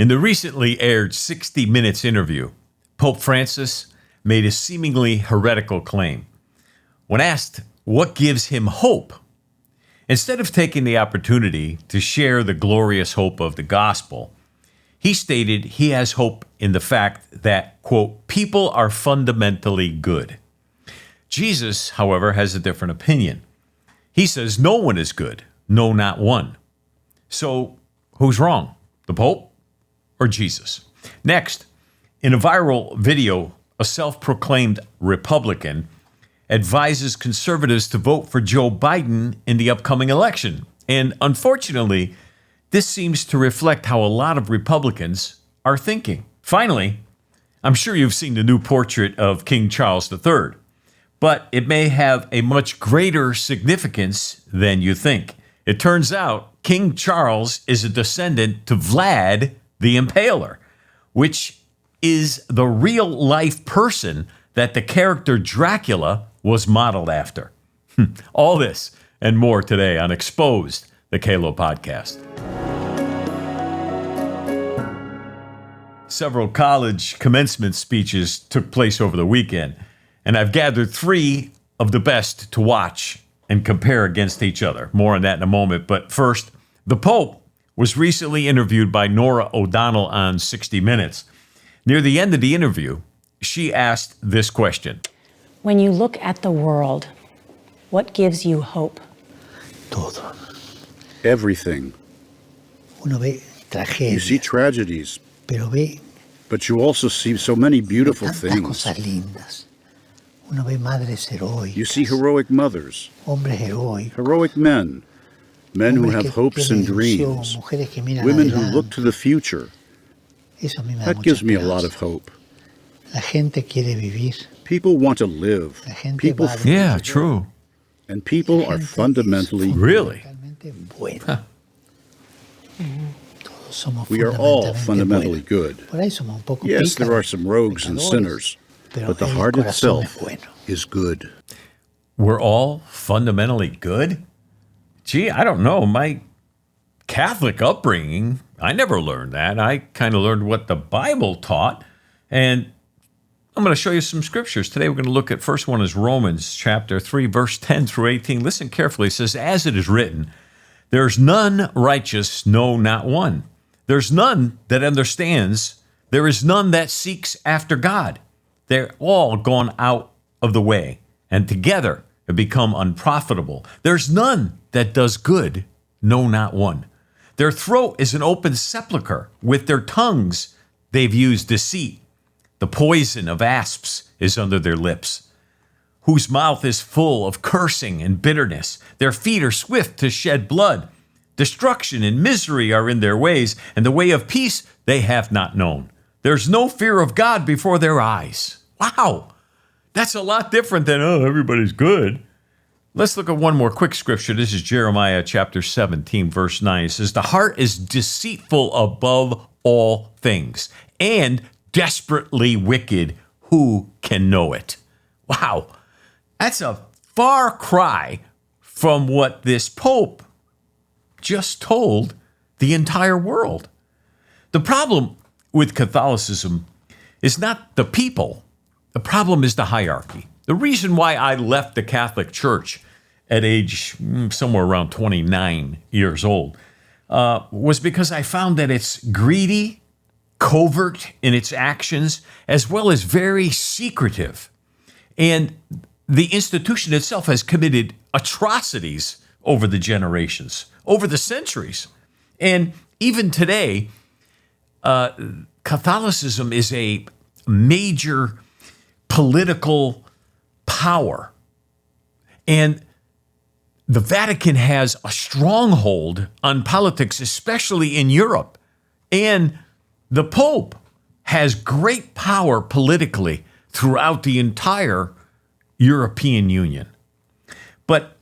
In the recently aired 60 Minutes interview, Pope Francis made a seemingly heretical claim. When asked what gives him hope, instead of taking the opportunity to share the glorious hope of the gospel, he stated he has hope in the fact that, quote, people are fundamentally good. Jesus, however, has a different opinion. He says no one is good, no, not one. So who's wrong, the Pope or Jesus? Next, in a viral video, a self-proclaimed Republican advises conservatives to vote for Joe Biden in the upcoming election. And unfortunately, this seems to reflect how a lot of Republicans are thinking. Finally, I'm sure you've seen the new portrait of King Charles III, but it may have a much greater significance than you think. It turns out King Charles is a descendant to Vlad the Impaler, which is the real-life person that the character Dracula was modeled after. All this and more today on Exposed, the Calo podcast. Several college commencement speeches took place over the weekend, and I've gathered 3 of the best to watch and compare against each other. More on that in a moment. But first, the Pope was recently interviewed by Norah O'Donnell on 60 Minutes. Near the end of the interview, she asked this question. When you look at the world, what gives you hope? Todo. Everything. Uno ve tragedias, You see tragedies, pero ve but you also see so many beautiful tantas things. cosas lindas. Uno ve madres heroicas, You see heroic mothers, hombres heroicos, heroic men, men who hombres have que hopes and tienen ilusión, dreams, mujeres que miran women who adelante. look to the future. Eso a mí me da That mucha gives me a lot esperanza. of hope. La gente quiere vivir. People want to live. La gente People, vale. Yeah, true. and people are fundamentally Really? Fundamentalmente bueno. Todos somos We are all fundamentalmente fundamentally buenos. good. Por ahí somos un poco Yes, there are pícaros, some rogues and pecadores, sinners, pero but the el heart corazón itself es bueno. is good. We're all fundamentally good? Gee, I don't know. My Catholic upbringing, I never learned that. I kind of learned what the Bible taught. And I'm going to show you some scriptures. Today we're going to look at, first one is Romans chapter 3, verse 10 through 18. Listen carefully. It says, as it is written, there's none righteous, no, not one. There's none that understands. There is none that seeks after God. They're all gone out of the way, and together have become unprofitable. There's none that does good, no, not one. Their throat is an open sepulchre. With their tongues they've used deceit. The poison of asps is under their lips, whose mouth is full of cursing and bitterness. Their feet are swift to shed blood. Destruction and misery are in their ways, and the way of peace they have not known. There's no fear of God before their eyes. Wow, that's a lot different than, oh, everybody's good. Let's look at one more quick scripture. This is Jeremiah chapter 17, verse 9. It says, the heart is deceitful above all things, and desperately wicked. Who can know it? Wow, that's a far cry from what this Pope just told the entire world. The problem with Catholicism is not the people. The problem is the hierarchy. The reason why I left the Catholic Church at age somewhere around 29 years old was because I found that it's greedy, covert in its actions, as well as very secretive. And the institution itself has committed atrocities over the generations, over the centuries. And even today, Catholicism is a major political power. And the Vatican has a stronghold on politics, especially in Europe. And the Pope has great power politically throughout the entire European Union. But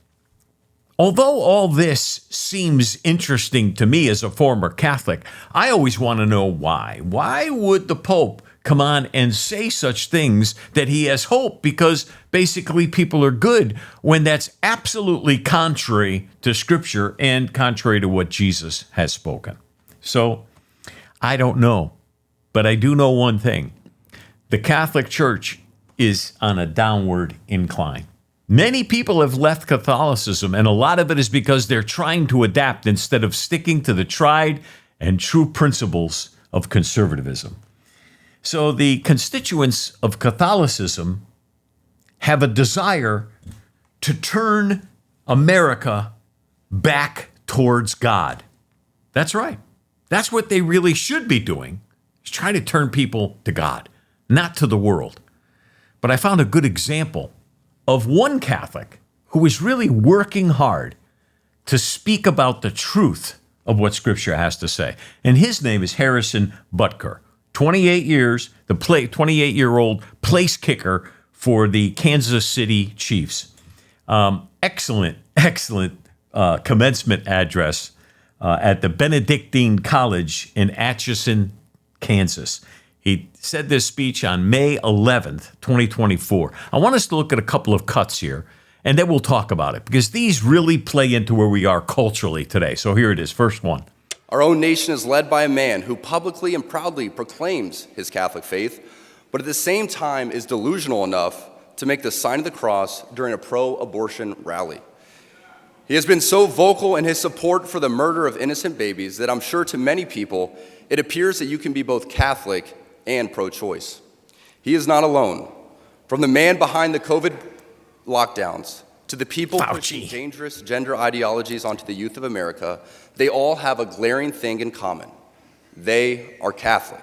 although all this seems interesting to me as a former Catholic, I always want to know why. Why would the Pope come on and say such things that he has hope because basically people are good when that's absolutely contrary to Scripture and contrary to what Jesus has spoken? So I don't know. But I do know one thing. The Catholic Church is on a downward incline. Many people have left Catholicism, and a lot of it is because they're trying to adapt instead of sticking to the tried and true principles of conservatism. So the constituents of Catholicism have a desire to turn America back towards God. That's right. That's what they really should be doing, is try to turn people to God, not to the world. But I found a good example of one Catholic who is really working hard to speak about the truth of what Scripture has to say. And his name is Harrison Butker. 28 years, the 28-year-old place kicker for the Kansas City Chiefs. Excellent commencement address at the Benedictine College in Atchison, Kansas. He said this speech on May 11th, 2024. I want us to look at a couple of cuts here, and then we'll talk about it, because these really play into where we are culturally today. So here it is, first one. Our own nation is led by a man who publicly and proudly proclaims his Catholic faith, but at the same time is delusional enough to make the sign of the cross during a pro-abortion rally. He has been so vocal in his support for the murder of innocent babies that I'm sure to many people, it appears that you can be both Catholic and pro-choice. He is not alone. From the man behind the COVID lockdowns to the people pushing dangerous gender ideologies onto the youth of America, they all have a glaring thing in common. They are Catholic.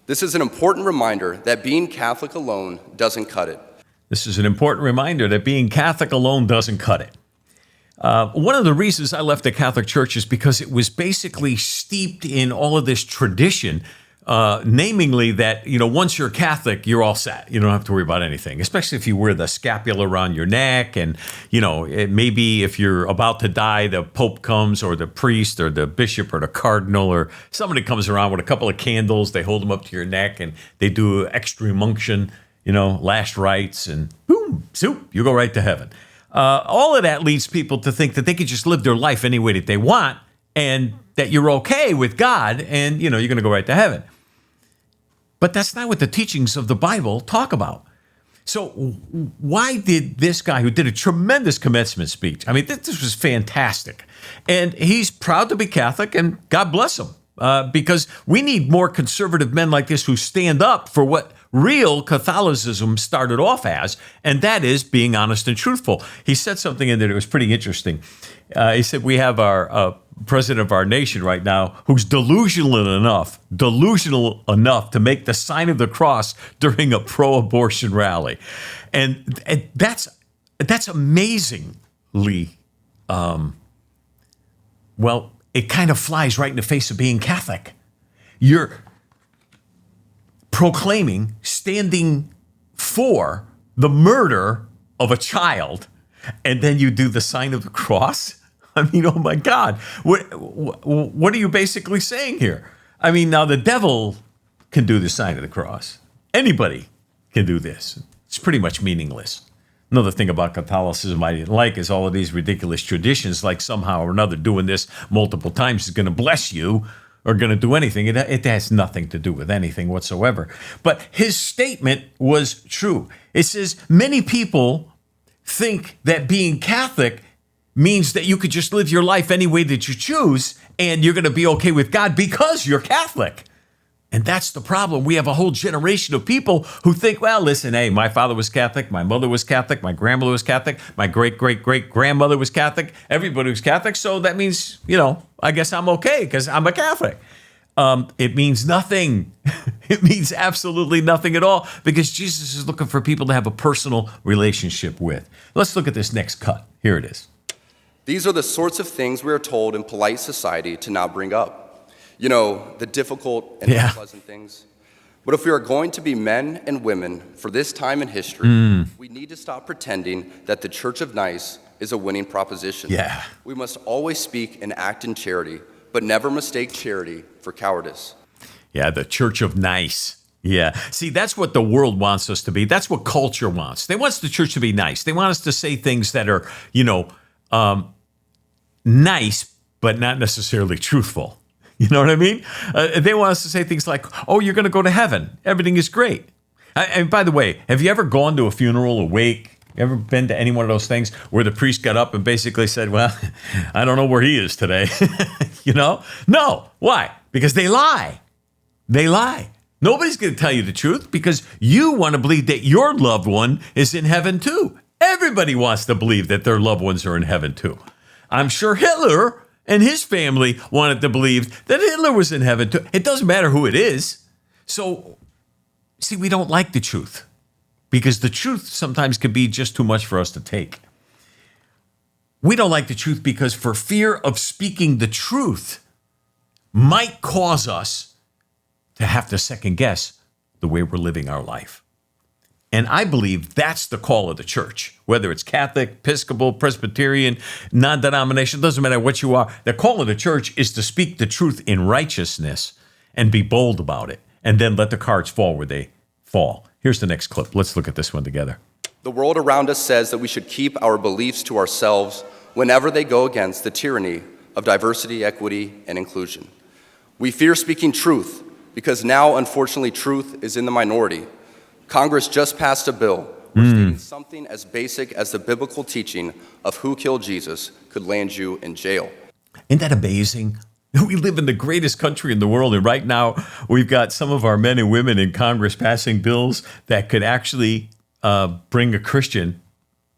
This is an important reminder that being Catholic alone doesn't cut it. This is an important reminder that being Catholic alone doesn't cut it. One of the reasons I left the Catholic Church is because it was basically steeped in all of this tradition, namely that, once you're Catholic, you're all set. You don't have to worry about anything, especially if you wear the scapula around your neck. And, maybe if you're about to die, the Pope comes, or the priest or the bishop or the cardinal or somebody comes around with a couple of candles. They hold them up to your neck and they do extreme unction, last rites, and boom, soup, you go right to heaven. All of that leads people to think that they can just live their life any way that they want and that you're okay with God and, you're going to go right to heaven. But that's not what the teachings of the Bible talk about. So why did this guy, who did a tremendous commencement speech, this was fantastic, and he's proud to be Catholic, and God bless him, because we need more conservative men like this who stand up for what real Catholicism started off as, and that is being honest and truthful. He said something in there that was pretty interesting. He said, we have our president of our nation right now who's delusional enough to make the sign of the cross during a pro-abortion rally. And that's amazingly, it kind of flies right in the face of being Catholic. You're proclaiming, standing for the murder of a child, and then you do the sign of the cross? Oh my God. What are you basically saying here? Now the devil can do the sign of the cross. Anybody can do this. It's pretty much meaningless. Another thing about Catholicism I didn't like is all of these ridiculous traditions, like somehow or another doing this multiple times is going to bless you or going to do anything. It has nothing to do with anything whatsoever. But his statement was true. It says many people think that being Catholic means that you could just live your life any way that you choose and you're going to be okay with God because you're Catholic. And that's the problem. We have a whole generation of people who think, well, listen, hey, my father was Catholic, my mother was Catholic, my grandmother was Catholic, my great-great-great-grandmother was Catholic, everybody was Catholic, so that means, I guess I'm okay because I'm a Catholic. It means nothing. It means absolutely nothing at all, because Jesus is looking for people to have a personal relationship with. Let's look at this next cut. Here it is. These are the sorts of things we are told in polite society to not bring up. The difficult and unpleasant things. But if we are going to be men and women for this time in history, we need to stop pretending that the Church of Nice is a winning proposition. Yeah. We must always speak and act in charity, but never mistake charity for cowardice. Yeah, the Church of Nice. Yeah. See, that's what the world wants us to be. That's what culture wants. They want the church to be nice. They want us to say things that are, nice, but not necessarily truthful. You know what I mean? They want us to say things like, oh, you're going to go to heaven. Everything is great. And by the way, have you ever gone to a funeral, a wake? You ever been to any one of those things where the priest got up and basically said, well, I don't know where he is today? You know? No. Why? Because they lie. They lie. Nobody's going to tell you the truth because you want to believe that your loved one is in heaven too. Everybody wants to believe that their loved ones are in heaven too. I'm sure Hitler and his family wanted to believe that Hitler was in heaven too. It doesn't matter who it is. So, see, we don't like the truth because the truth sometimes can be just too much for us to take. We don't like the truth because for fear of speaking the truth might cause us to have to second guess the way we're living our life. And I believe that's the call of the church, whether it's Catholic, Episcopal, Presbyterian, non-denominational, doesn't matter what you are. The call of the church is to speak the truth in righteousness and be bold about it, and then let the cards fall where they fall. Here's the next clip. Let's look at this one together. The world around us says that we should keep our beliefs to ourselves whenever they go against the tyranny of diversity, equity, and inclusion. We fear speaking truth because now, unfortunately, truth is in the minority. Congress just passed a bill where stating something as basic as the biblical teaching of who killed Jesus could land you in jail. Isn't that amazing? We live in the greatest country in the world, and right now we've got some of our men and women in Congress passing bills that could actually bring a Christian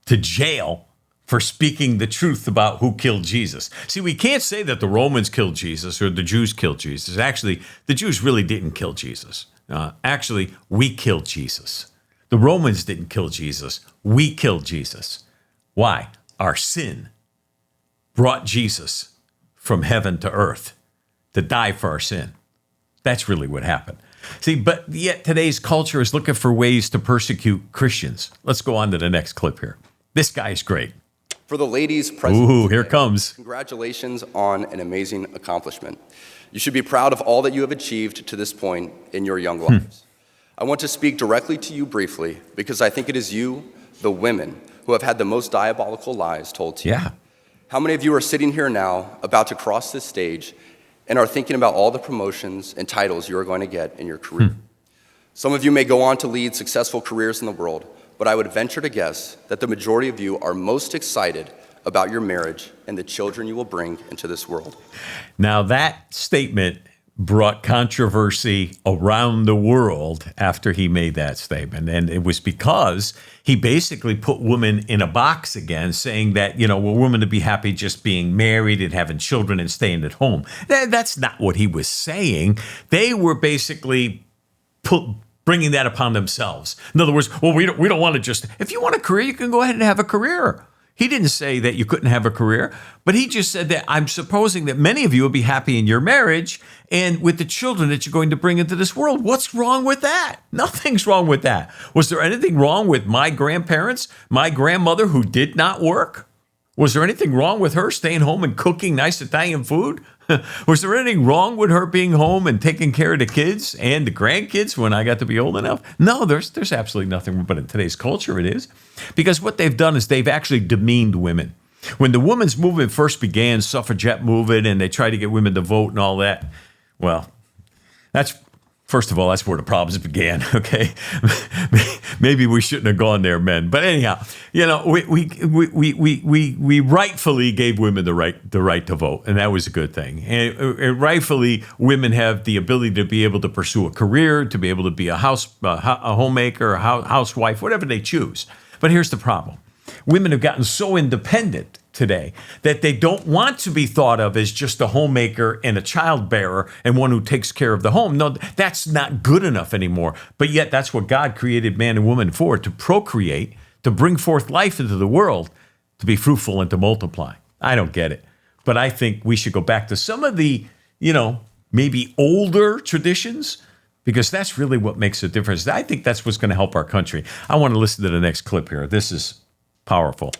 to jail for speaking the truth about who killed Jesus. See, we can't say that the Romans killed Jesus or the Jews killed Jesus. Actually, the Jews really didn't kill Jesus. Actually, we killed Jesus. The Romans didn't kill Jesus. We killed Jesus. Why? Our sin brought Jesus from heaven to earth to die for our sin. That's really what happened. See, but yet today's culture is looking for ways to persecute Christians. Let's go on to the next clip here. This guy's great. For the ladies present Ooh, here today, comes. Congratulations on an amazing accomplishment. You should be proud of all that you have achieved to this point in your young lives. I want to speak directly to you briefly because I think it is you, the women, who have had the most diabolical lies told to you. Yeah. How many of you are sitting here now about to cross this stage and are thinking about all the promotions and titles you are going to get in your career? Some of you may go on to lead successful careers in the world, but I would venture to guess that the majority of you are most excited about your marriage and the children you will bring into this world. Now, that statement brought controversy around the world after he made that statement. And it was because he basically put women in a box again, saying that, you know, well, women to be happy just being married and having children and staying at home. That's not what he was saying. They were basically bringing that upon themselves. In other words, well, we don't want to just, if you want a career, you can go ahead and have a career. He didn't say that you couldn't have a career, but he just said that I'm supposing that many of you will be happy in your marriage and with the children that you're going to bring into this world. What's wrong with that? Nothing's wrong with that. Was there anything wrong with my grandparents, my grandmother who did not work? Was there anything wrong with her staying home and cooking nice Italian food? Was there anything wrong with her being home and taking care of the kids and the grandkids when I got to be old enough? No, there's absolutely nothing. But in today's culture, it is. Because what they've done is they've actually demeaned women. When the women's movement first began, suffragette movement, and they tried to get women to vote and all that, well, first of all, that's where the problems began, okay? Maybe we shouldn't have gone there, men. But anyhow, you know, we rightfully gave women the right to vote, and that was a good thing. And rightfully, women have the ability to be able to pursue a career, to be able to be a homemaker, a housewife, whatever they choose. But here's the problem. Women have gotten so independent today that they don't want to be thought of as just a homemaker and a childbearer and one who takes care of the home. No, that's not good enough anymore. But yet that's what God created man and woman for, to procreate, to bring forth life into the world, to be fruitful and to multiply. I don't get it. But I think we should go back to some of the, you know, maybe older traditions, because that's really what makes a difference. I think that's what's going to help our country. I want to listen to the next clip here. This is powerful.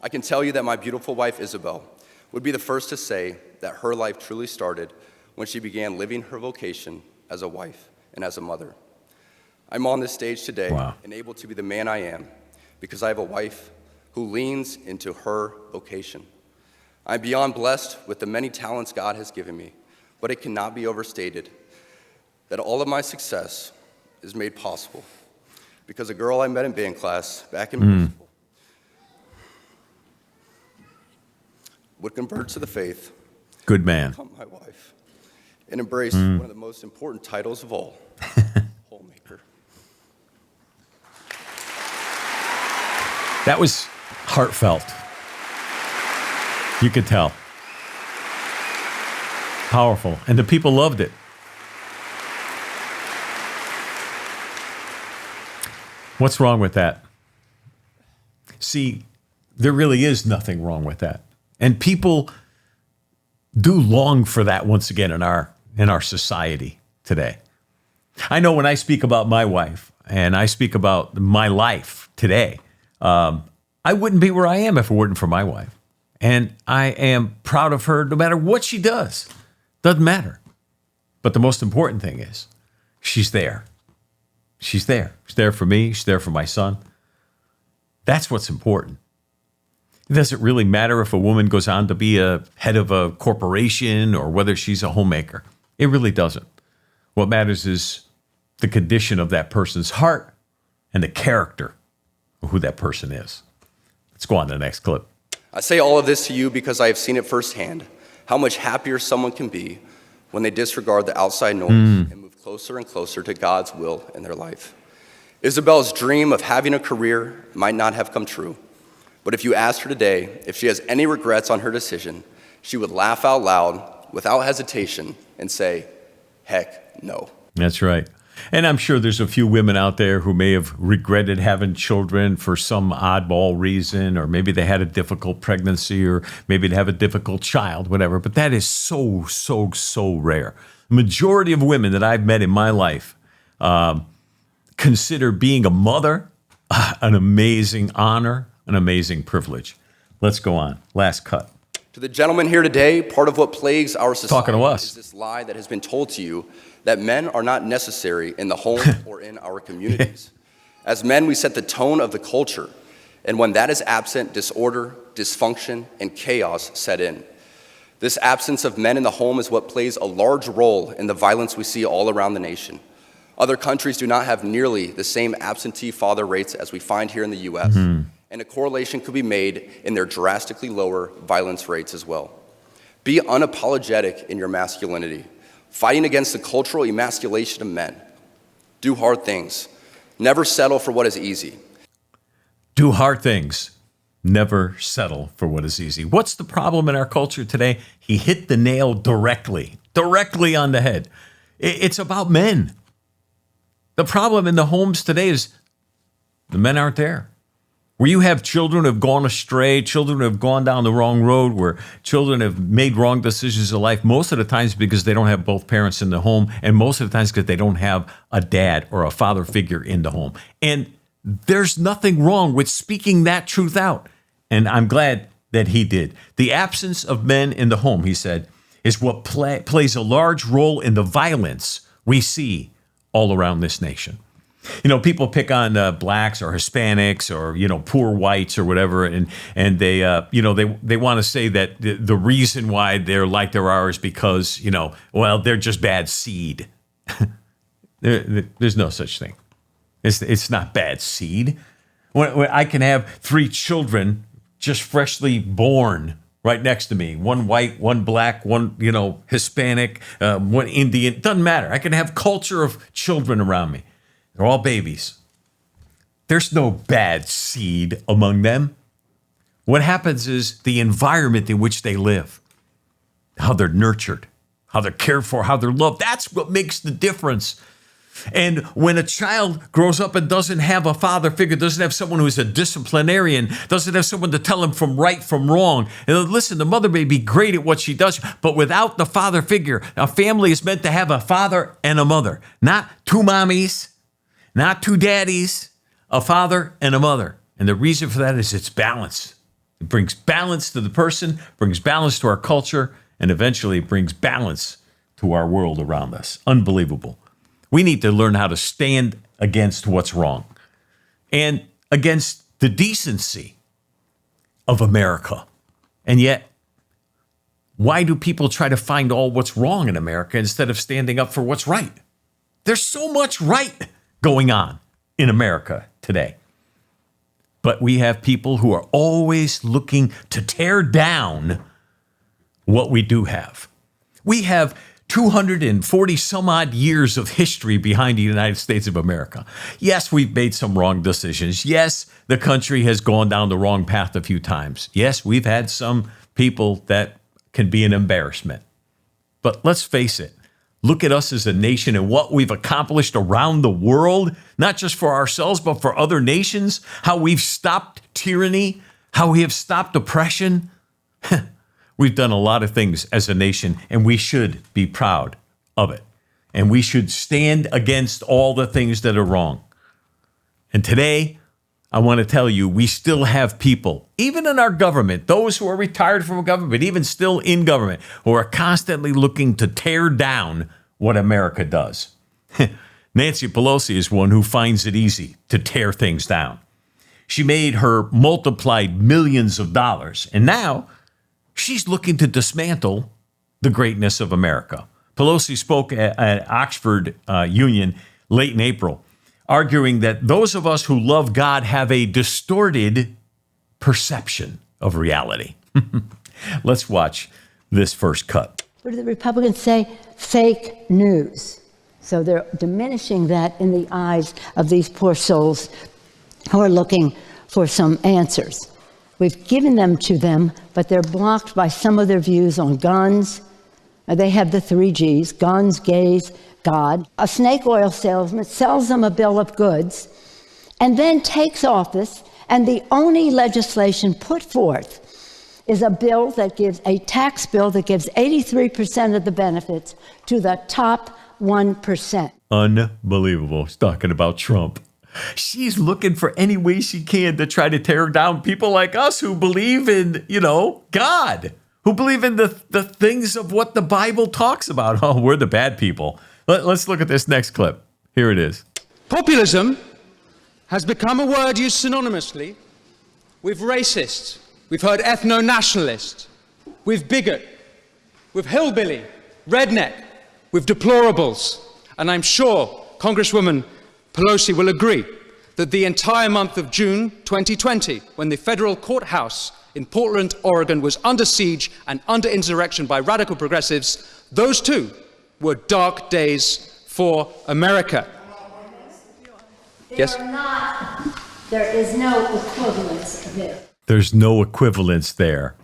I can tell you that my beautiful wife, Isabel, would be the first to say that her life truly started when she began living her vocation as a wife and as a mother. I'm on this stage today and able to be the man I am because I have a wife who leans into her vocation. I'm beyond blessed with the many talents God has given me, but it cannot be overstated that all of my success is made possible because a girl I met in band class back in middle school would convert to the faith, Good man. become my wife, and embrace one of the most important titles of all, homemaker. That was heartfelt. You could tell. Powerful. And the people loved it. What's wrong with that? See, there really is nothing wrong with that. And people do long for that once again in our society today. I know when I speak about my wife and I speak about my life today, I wouldn't be where I am if it weren't for my wife. And I am proud of her no matter what she does. Doesn't matter. But the most important thing is she's there. She's there. She's there for me. She's there for my son. That's what's important. It doesn't really matter if a woman goes on to be a head of a corporation or whether she's a homemaker. It really doesn't. What matters is the condition of that person's heart and the character of who that person is. Let's go on to the next clip. I say all of this to you because I have seen it firsthand, how much happier someone can be when they disregard the outside noise and move closer and closer to God's will in their life. Isabel's dream of having a career might not have come true, but if you asked her today if she has any regrets on her decision, she would laugh out loud without hesitation and say, heck no. That's right. And I'm sure there's a few women out there who may have regretted having children for some oddball reason, or maybe they had a difficult pregnancy, or maybe they have a difficult child, whatever. But that is so, so, so rare. The majority of women that I've met in my life consider being a mother an amazing honor, an amazing privilege. Let's go on. Last cut. To the gentleman here today, part of what plagues our society Talking to us. is this lie that has been told to you that men are not necessary in the home or in our communities. As men, we set the tone of the culture, and when that is absent, disorder, dysfunction, and chaos set in. This absence of men in the home is what plays a large role in the violence we see all around the nation. Other countries do not have nearly the same absentee father rates as we find here in the U.S., and a correlation could be made in their drastically lower violence rates as well. Be unapologetic in your masculinity, fighting against the cultural emasculation of men. Do hard things. Never settle for what is easy. Do hard things. Never settle for what is easy. What's the problem in our culture today? He hit the nail directly on the head. It's about men. The problem in the homes today is the men aren't there. Where you have children who have gone astray, children who have gone down the wrong road, where children have made wrong decisions in life, most of the times because they don't have both parents in the home, and most of the times because they don't have a dad or a father figure in the home. And there's nothing wrong with speaking that truth out. And I'm glad that he did. The absence of men in the home, he said, is what plays a large role in the violence we see all around this nation. You know, people pick on blacks or Hispanics or, you know, poor whites or whatever, and they, they want to say that the reason why they're like they are is because, you know, well, they're just bad seed. There's no such thing. It's not bad seed. When I can have 3 children just freshly born right next to me, one white, one black, one, Hispanic, one Indian, doesn't matter. I can have culture of children around me. They're all babies. There's no bad seed among them. What happens is the environment in which they live, how they're nurtured, how they're cared for, how they're loved. That's what makes the difference. And when a child grows up and doesn't have a father figure, doesn't have someone who's a disciplinarian, doesn't have someone to tell him from right from wrong. And listen, the mother may be great at what she does, but without the father figure, a family is meant to have a father and a mother, not 2 mommies, not 2 daddies, a father and a mother. And the reason for that is it's balance. It brings balance to the person, brings balance to our culture, and eventually brings balance to our world around us. Unbelievable. We need to learn how to stand against what's wrong and against the decency of America. And yet, Why do people try to find all what's wrong in America instead of standing up for what's right? There's so much right going on in America today. But we have people who are always looking to tear down what we do have. We have 240 some odd years of history behind the United States of America. Yes, we've made some wrong decisions. Yes, the country has gone down the wrong path a few times. Yes, we've had some people that can be an embarrassment. But let's face it, look at us as a nation and what we've accomplished around the world, not just for ourselves, but for other nations, how we've stopped tyranny, how we have stopped oppression. We've done a lot of things as a nation, and we should be proud of it. And we should stand against all the things that are wrong. And today, I want to tell you, we still have people, even in our government, those who are retired from government, even still in government, who are constantly looking to tear down what America does. Nancy Pelosi is one who finds it easy to tear things down. She made her multiplied millions of dollars, and now she's looking to dismantle the greatness of America. Pelosi spoke at Oxford Union late in April, arguing that those of us who love God have a distorted perception of reality. Let's watch this first cut. What do the Republicans say? Fake news. So they're diminishing that in the eyes of these poor souls who are looking for some answers. We've given them to them, but they're blocked by some of their views on guns. They have the 3 Gs, guns, gays, God. A snake oil salesman sells them a bill of goods and then takes office, and the only legislation put forth is a bill that gives a tax bill that gives 83% of the benefits to the top 1%. Unbelievable. She's talking about Trump. She's looking for any way she can to try to tear down people like us who believe in, God, who believe in the things of what the Bible talks about. Oh, we're the bad people. Let's look at this next clip. Here it is. Populism has become a word used synonymously with racist. We've heard ethno-nationalist, with bigot, with hillbilly, redneck, with deplorables. And I'm sure Congresswoman Pelosi will agree that the entire month of June 2020, when the federal courthouse in Portland, Oregon was under siege and under insurrection by radical progressives, those too were dark days for America. Yes? There is no equivalence there. There's no equivalence there.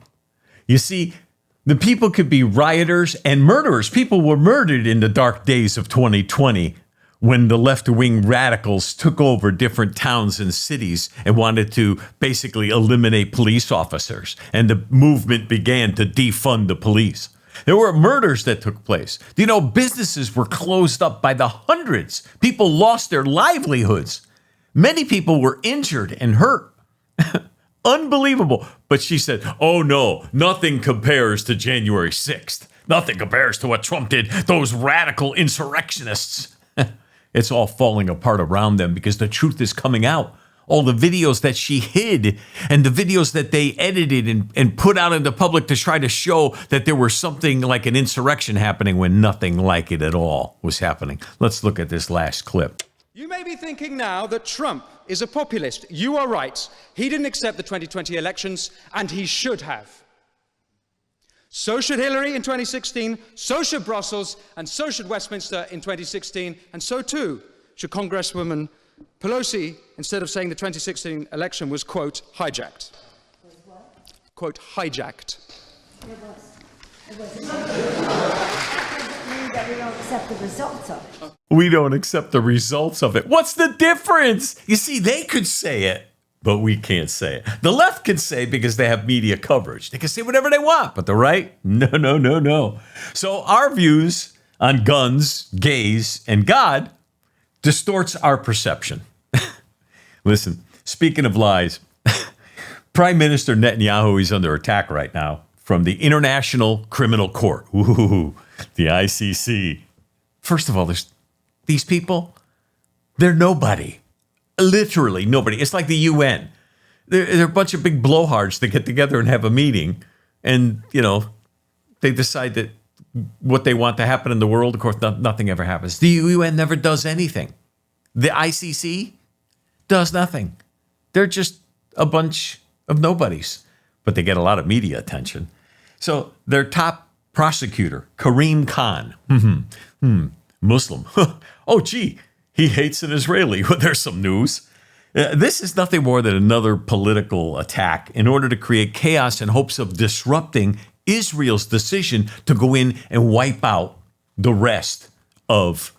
You see, the people could be rioters and murderers. People were murdered in the dark days of 2020 when the left-wing radicals took over different towns and cities and wanted to basically eliminate police officers. And the movement began to defund the police. There were murders that took place. Businesses were closed up by the hundreds. People lost their livelihoods. Many people were injured and hurt. Unbelievable. But she said, oh no, nothing compares to January 6th. Nothing compares to what Trump did, those radical insurrectionists. It's all falling apart around them because the truth is coming out. All the videos that she hid and the videos that they edited and put out into public to try to show that there was something like an insurrection happening when nothing like it at all was happening. Let's look at this last clip. You may be thinking now that Trump is a populist. You are right. He didn't accept the 2020 elections, and he should have. So should Hillary in 2016, so should Brussels, and so should Westminster in 2016, and so too should Congresswoman Pelosi, instead of saying the 2016 election was, quote, hijacked. Was what? Quote, hijacked. It was. That doesn't mean that we don't accept the results of it. We don't accept the results of it. What's the difference? You see, they could say it, but we can't say it. The left can say because they have media coverage. They can say whatever they want, but the right, no. So our views on guns, gays, and God distorts our perception. Listen, speaking of lies, Prime Minister Netanyahu is under attack right now from the International Criminal Court. Ooh, the ICC. First of all, these people, they're nobody. Literally nobody. It's like the UN. They're a bunch of big blowhards that get together and have a meeting and, They decide that what they want to happen in the world, of course, nothing ever happens. The UN never does anything. The ICC does nothing. They're just a bunch of nobodies, but they get a lot of media attention. So their top prosecutor, Karim Khan, Muslim. Oh, gee, he hates an Israeli. Well, there's some news. This is nothing more than another political attack in order to create chaos in hopes of disrupting Israel's decision to go in and wipe out the rest of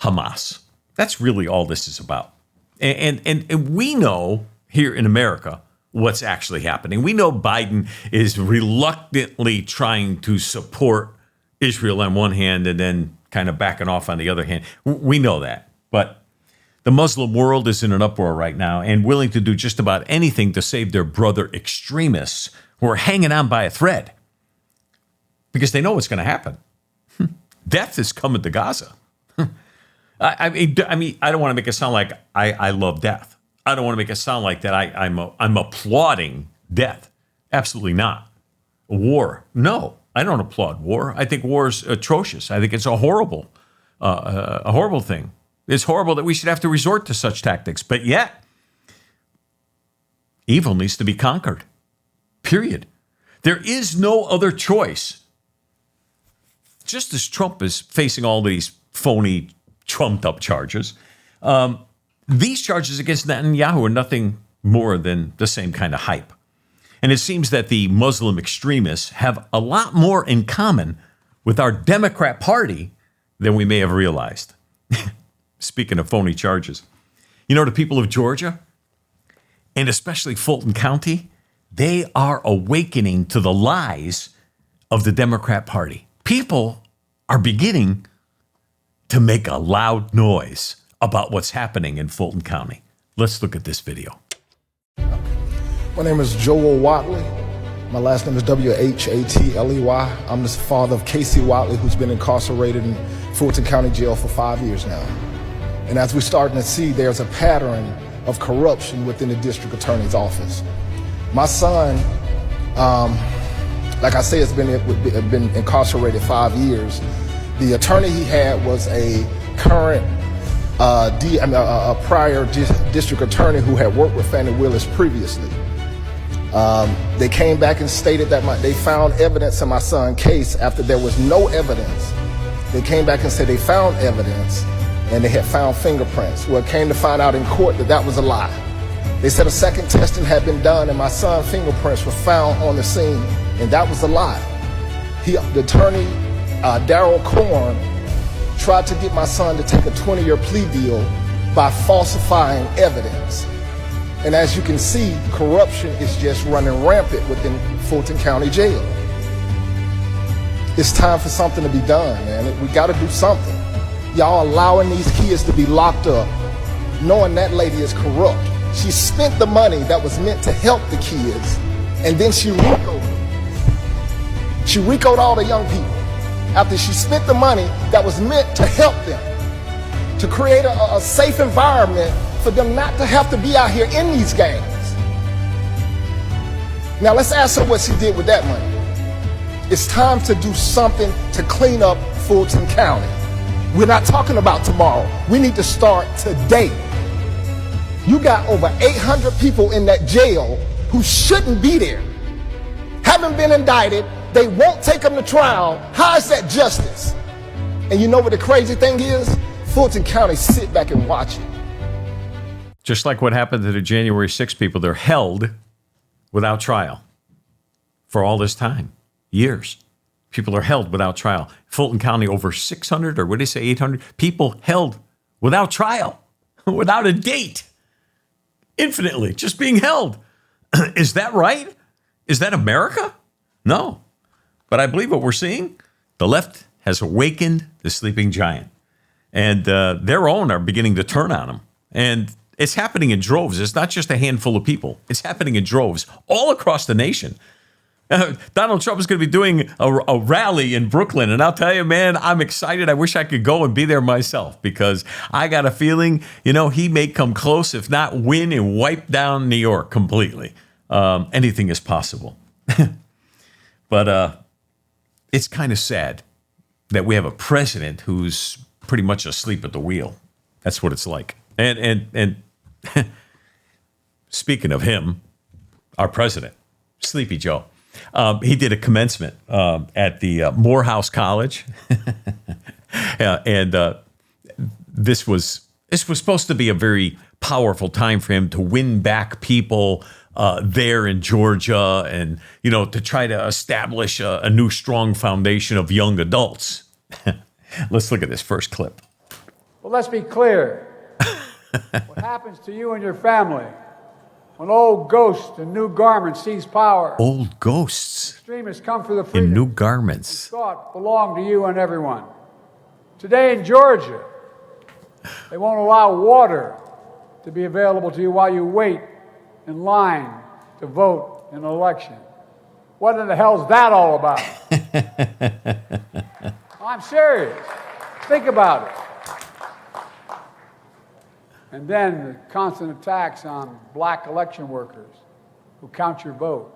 Hamas. That's really all this is about. And we know here in America what's actually happening. We know Biden is reluctantly trying to support Israel on one hand and then kind of backing off on the other hand. We know that. But the Muslim world is in an uproar right now and willing to do just about anything to save their brother extremists who are hanging on by a thread because they know what's going to happen. Death is coming to Gaza. I mean, I don't want to make it sound like I love death. I don't want to make it sound like that I'm applauding death. Absolutely not. War. No, I don't applaud war. I think war is atrocious. I think it's a horrible thing. It's horrible that we should have to resort to such tactics. But yet, evil needs to be conquered. Period. There is no other choice. Just as Trump is facing all these phony, trumped-up charges, these charges against Netanyahu are nothing more than the same kind of hype. And it seems that the Muslim extremists have a lot more in common with our Democrat Party than we may have realized. Speaking of phony charges, you know, the people of Georgia, and especially Fulton County, they are awakening to the lies of the Democrat Party. People are beginning to make a loud noise about what's happening in Fulton County. Let's look at this video. My name is Joel Watley. My last name is W-H-A-T-L-E-Y. I'm the father of Casey Watley, who's been incarcerated in Fulton County Jail for 5 years now. And as we're starting to see, there's a pattern of corruption within the district attorney's office. My son, like I say, has been incarcerated 5 years. The attorney he had was a current, a prior district attorney who had worked with Fannie Willis previously. They came back and stated that they found evidence in my son's case after there was no evidence. They came back and said they found evidence and they had found fingerprints. Well, it came to find out in court that that was a lie. They said a second testing had been done and my son's fingerprints were found on the scene, and that was a lie. The attorney, Darrell Korn, tried to get my son to take a 20-year plea deal by falsifying evidence. And as you can see, corruption is just running rampant within Fulton County Jail. It's time for something to be done, man. We got to do something. Y'all allowing these kids to be locked up, knowing that lady is corrupt. She spent the money that was meant to help the kids, and then she RICO'd them. She RICO'd all the young people after she spent the money that was meant to help them, to create a safe environment for them not to have to be out here in these gangs. Now let's ask her what she did with that money. It's time to do something to clean up Fulton County. We're not talking about tomorrow. We need to start today. You got over 800 people in that jail who shouldn't be there, haven't been indicted. They won't take them to trial. How is that justice? And you know what the crazy thing is? Fulton County sit back and watch it. Just like what happened to the January 6 people, they're held without trial for all this time, years. People are held without trial. Fulton County, over 600, or what did they say, 800 people held without trial, without a date, infinitely, just being held. Is that right? Is that America? No. But I believe what we're seeing, the left has awakened the sleeping giant. And their own are beginning to turn on them. And it's happening in droves. It's not just a handful of people. It's happening in droves all across the nation. Donald Trump is going to be doing a rally in Brooklyn. And I'll tell you, man, I'm excited. I wish I could go and be there myself because I got a feeling, he may come close, if not win and wipe down New York completely. Anything is possible. But it's kind of sad that we have a president who's pretty much asleep at the wheel. That's what it's like. And speaking of him, our president, Sleepy Joe, he did a commencement at the Morehouse College, and this was supposed to be a very powerful time for him to win back people there in Georgia, and to try to establish a new strong foundation of young adults. Let's look at this first clip. Well, let's be clear. What happens to you and your family when old ghosts in new garments seize power? Old ghosts Extremists come for the freedom in new garments. thought belong to you and everyone. Today in Georgia, they won't allow water to be available to you while you wait in line to vote in an election. What in the hell's that all about? I'm serious. Think about it. And then the constant attacks on black election workers who count your vote.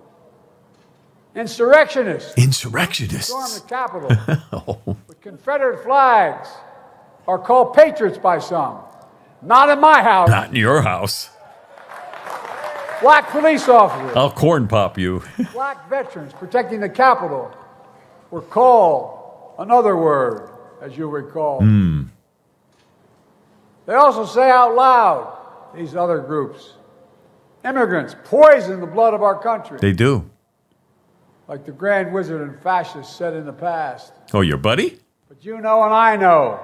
Insurrectionists. Insurrectionists. Storm the Capitol with Confederate flags are called patriots by some. Not in my house. Not in your house. Black police officers. I'll corn pop you. Black veterans protecting the Capitol were called another word, as you'll recall. They also say out loud, these other groups, immigrants poison the blood of our country. They do. Like the Grand Wizard and fascists said in the past. Oh, your buddy? But you know and I know,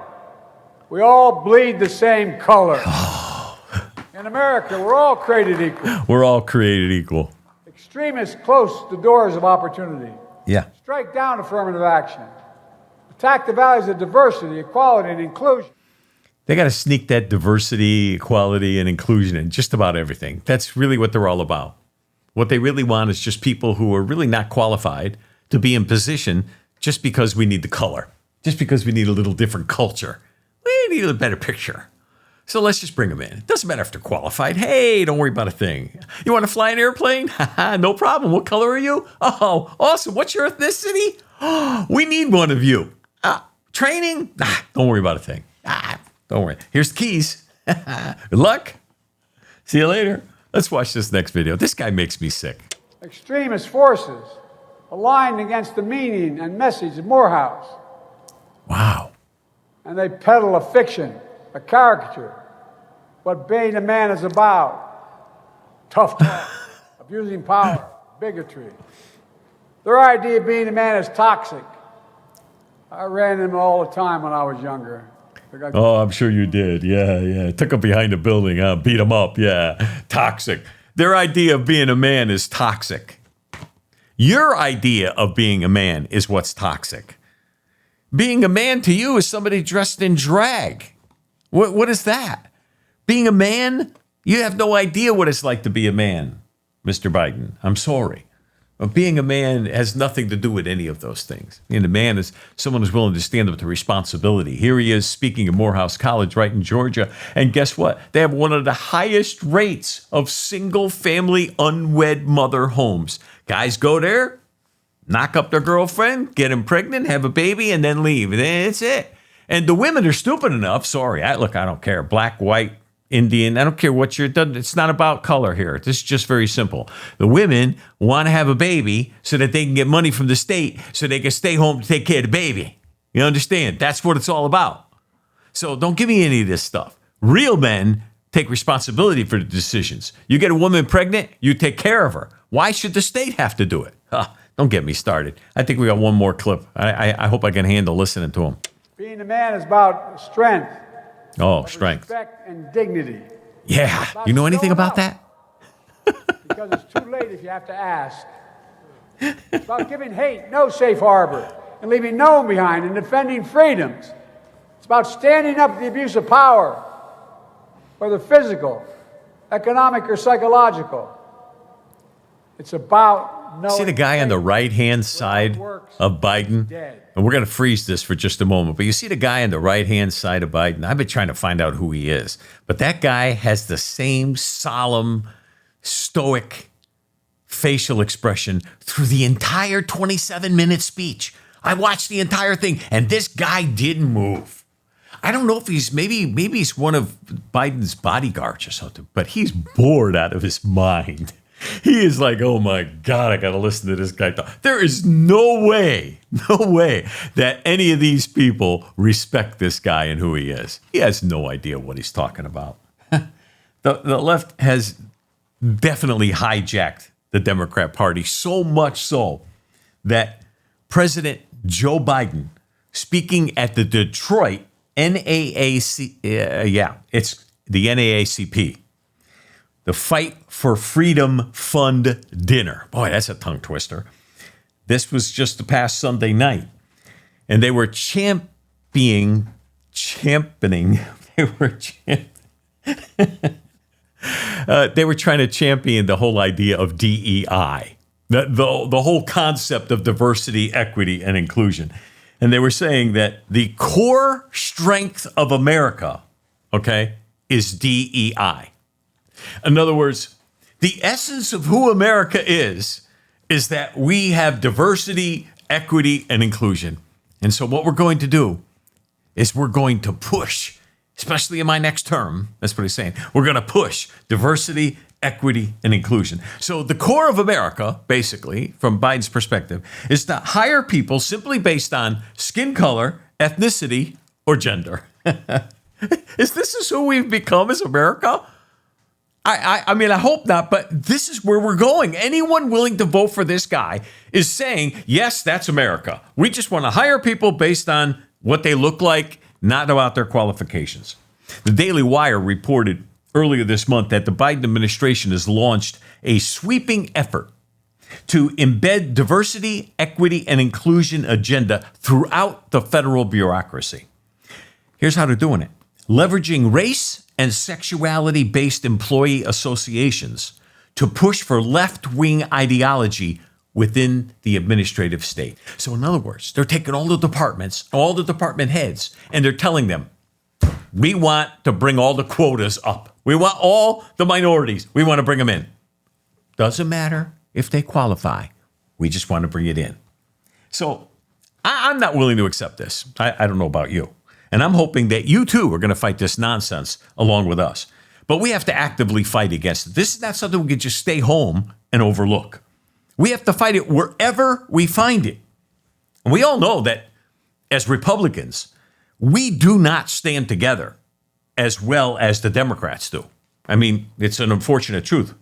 we all bleed the same color. In America, we're all created equal. We're all created equal. Extremists close the doors of opportunity. Yeah. Strike down affirmative action. Attack the values of diversity, equality, and inclusion. They got to sneak that diversity, equality, and inclusion in just about everything. That's really what they're all about. What they really want is just people who are really not qualified to be in position just because we need the color, just because we need a little different culture. We need a better picture. So let's just bring them in. It doesn't matter if they're qualified. Hey, don't worry about a thing. You want to fly an airplane? No problem. What color are you? Oh, awesome. What's your ethnicity? We need one of you. Training? Don't worry about a thing. Don't worry. Here's the keys. Good luck. See you later. Let's watch this next video. This guy makes me sick. Extremist forces aligned against the meaning and message of Morehouse. Wow. And they peddle a fiction, a caricature, what being a man is about. Tough talk, abusing power, bigotry. Their idea of being a man is toxic. I ran them all the time when I was younger. Oh, I'm sure you did. Yeah. Took him behind a building, beat him up. Yeah. Toxic. Their idea of being a man is toxic. Your idea of being a man is what's toxic. Being a man to you is somebody dressed in drag. What is that? Being a man? You have no idea what it's like to be a man, Mr. Biden. I'm sorry. But being a man has nothing to do with any of those things. Being a man is someone who's willing to stand up to responsibility. Here he is speaking at Morehouse College right in Georgia. And guess what? They have one of the highest rates of single-family unwed mother homes. Guys go there, knock up their girlfriend, get them pregnant, have a baby, and then leave. And that's it. And the women are stupid enough. Sorry, I don't care. Black, white, Indian, I don't care what you're done. It's not about color here. This is just very simple. The women want to have a baby so that they can get money from the state so they can stay home to take care of the baby. You understand? That's what it's all about. So don't give me any of this stuff. Real men take responsibility for the decisions. You get a woman pregnant, you take care of her. Why should the state have to do it? Don't get me started. I think we got one more clip. I hope I can handle listening to him. Being a man is about strength. Oh, strength. Respect and dignity. Yeah. You know anything about that? Because it's too late if you have to ask. It's about giving hate no safe harbor and leaving no one behind and defending freedoms. It's about standing up to the abuse of power, whether physical, economic, or psychological. It's about See the guy on the right-hand side of Biden? And we're going to freeze this for just a moment. But you see the guy on the right-hand side of Biden? I've been trying to find out who he is. But that guy has the same solemn, stoic facial expression through the entire 27-minute speech. I watched the entire thing, and this guy didn't move. I don't know if maybe he's one of Biden's bodyguards or something, but he's bored out of his mind. He is like, oh my God, I got to listen to this guy talk. There is no way that any of these people respect this guy and who he is. He has no idea what he's talking about. The left has definitely hijacked the Democrat Party, so much so that President Joe Biden, speaking at the Detroit NAAC, it's the NAACP, the Fight for Freedom Fund dinner. Boy, that's a tongue twister. This was just the past Sunday night, and they were championing. They were trying to champion the whole idea of DEI, the whole concept of diversity, equity, and inclusion. And they were saying that the core strength of America, okay, is DEI. In other words, the essence of who America is that we have diversity, equity, and inclusion. And so what we're going to do is we're going to push, especially in my next term, that's what he's saying, we're going to push diversity, equity, and inclusion. So the core of America, basically, from Biden's perspective, is to hire people simply based on skin color, ethnicity, or gender. Is this who we've become as America? I mean, I hope not, but this is where we're going. Anyone willing to vote for this guy is saying, yes, that's America. We just want to hire people based on what they look like, not about their qualifications. The Daily Wire reported earlier this month that the Biden administration has launched a sweeping effort to embed diversity, equity, and inclusion agenda throughout the federal bureaucracy. Here's how they're doing it. Leveraging race and sexuality-based employee associations to push for left-wing ideology within the administrative state. So in other words, they're taking all the departments, all the department heads, and they're telling them, we want to bring all the quotas up. We want all the minorities. We want to bring them in. Doesn't matter if they qualify. We just want to bring it in. So I'm not willing to accept this. I don't know about you. And I'm hoping that you too are going to fight this nonsense along with us. But we have to actively fight against it. This is not something we can just stay home and overlook. We have to fight it wherever we find it. And we all know that as Republicans, we do not stand together as well as the Democrats do. I mean, it's an unfortunate truth.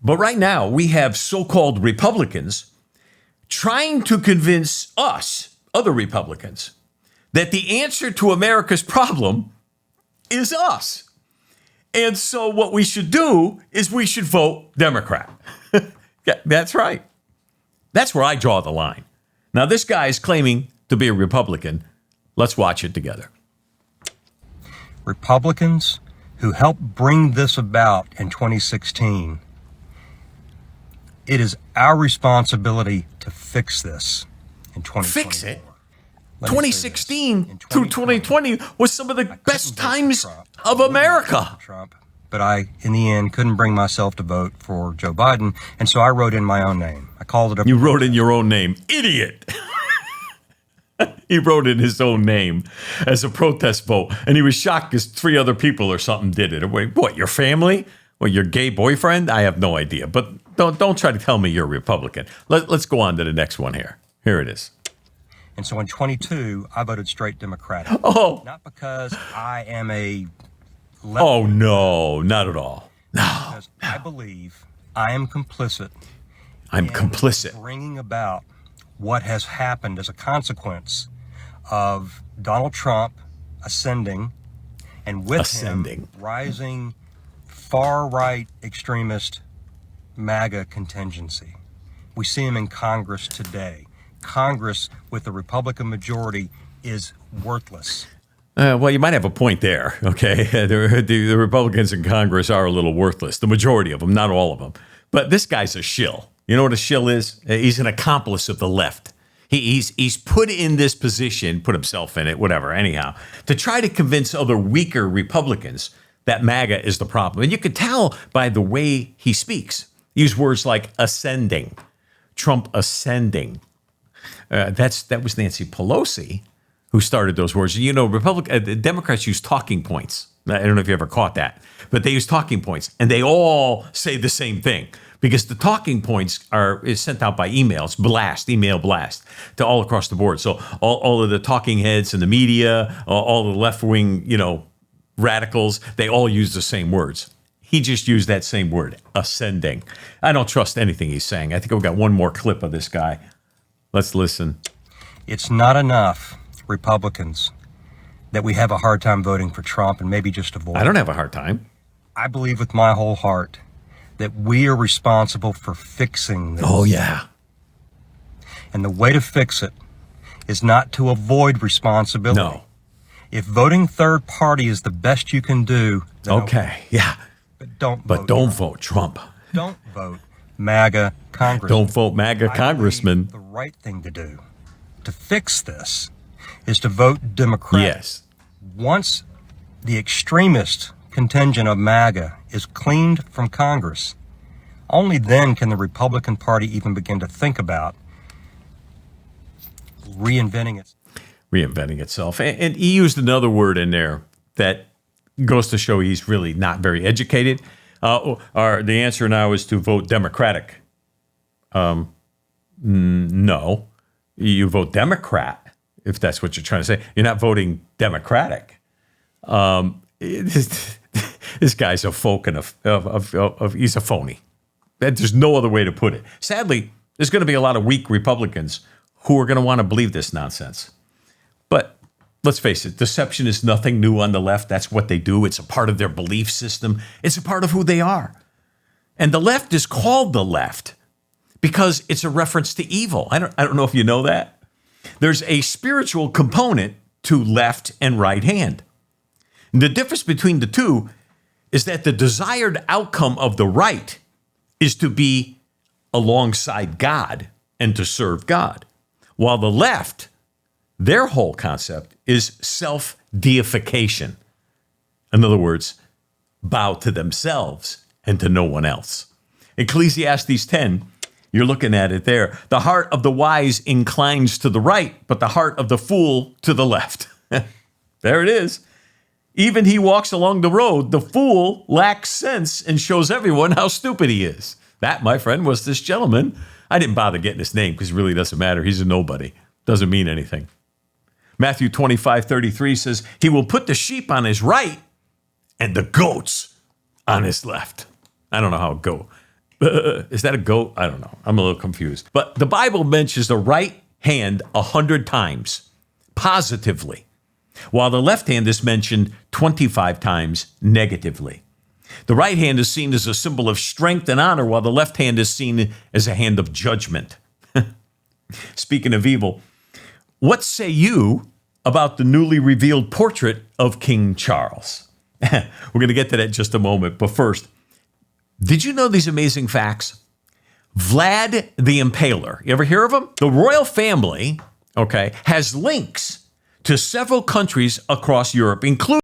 But right now, we have so-called Republicans trying to convince us, other Republicans, that the answer to America's problem is us. And so what we should do is we should vote Democrat. Yeah, that's right. That's where I draw the line. Now, this guy is claiming to be a Republican. Let's watch it together. Republicans who helped bring this about in 2016, it is our responsibility to fix this in 2020. Fix it? 2016 through 2020 was some of the best times of America. Trump, but I, in the end, couldn't bring myself to vote for Joe Biden, and so I wrote in my own name. I called it a... You wrote in your own name. Idiot! He wrote in his own name as a protest vote, and he was shocked because 3 other people or something did it. Wait, what, your family? Or your gay boyfriend? I have no idea, but don't try to tell me you're a Republican. Let's go on to the next one here. Here it is. And so in 22, I voted straight Democratic. Oh. Not because I am a... Oh, no, not at all. No. Because I believe I am complicit. I'm complicit. Bringing about what has happened as a consequence of Donald Trump ascending and with him rising far-right extremist MAGA contingency. We see him in Congress today. Congress with the Republican majority is worthless. Well, you might have a point there, okay? The Republicans in Congress are a little worthless, the majority of them, not all of them. But this guy's a shill. You know what a shill is? He's an accomplice of the left. He's put in this position, put himself in it, whatever, anyhow, to try to convince other weaker Republicans that MAGA is the problem. And you can tell by the way he speaks. Use words like ascending, Trump ascending. That was Nancy Pelosi who started those words. You know, Democrats use talking points. I don't know if you ever caught that, but they use talking points, and they all say the same thing because the talking points is sent out by email blast to all across the board. So all of the talking heads in the media, all the left wing, radicals, they all use the same words. He just used that same word, ascending. I don't trust anything he's saying. I think we've got one more clip of this guy. Let's listen. It's not enough, Republicans, that we have a hard time voting for Trump and maybe just avoid. I don't have a hard time. I believe with my whole heart that we are responsible for fixing this. Oh, yeah. And the way to fix it is not to avoid responsibility. No. If voting third party is the best you can do, then okay, yeah. But don't vote Trump. Don't vote MAGA Congressman. Don't vote MAGA Congressman. The right thing to do to fix this is to vote Democrat. Yes. Once the extremist contingent of MAGA is cleaned from Congress, only then can the Republican Party even begin to think about reinventing itself. And he used another word in there that goes to show he's really not very educated. The answer now is to vote Democratic. No, you vote Democrat if that's what you're trying to say. You're not voting Democratic. This guy's a folk and he's a phony. There's no other way to put it. Sadly, there's going to be a lot of weak Republicans who are going to want to believe this nonsense. But let's face it, deception is nothing new on the left. That's what they do. It's a part of their belief system. It's a part of who they are. And the left is called the left because it's a reference to evil. I don't know if you know that. There's a spiritual component to left and right hand. The difference between the two is that the desired outcome of the right is to be alongside God and to serve God, while the left, their whole concept is self-deification. In other words, bow to themselves and to no one else. Ecclesiastes 10, you're looking at it there. The heart of the wise inclines to the right, but the heart of the fool to the left. There it is. Even he walks along the road, the fool lacks sense and shows everyone how stupid he is. That, my friend, was this gentleman. I didn't bother getting his name because it really doesn't matter. He's a nobody. Doesn't mean anything. Matthew 25:33 says, he will put the sheep on his right and the goats on his left. I don't know how it goes. Is that a goat? I don't know. I'm a little confused. But the Bible mentions the right hand 100 times, positively, while the left hand is mentioned 25 times negatively. The right hand is seen as a symbol of strength and honor, while the left hand is seen as a hand of judgment. Speaking of evil, what say you about the newly revealed portrait of King Charles? We're going to get to that in just a moment. But first, did you know these amazing facts? Vlad the Impaler, you ever hear of him? The royal family, has links to several countries across Europe, including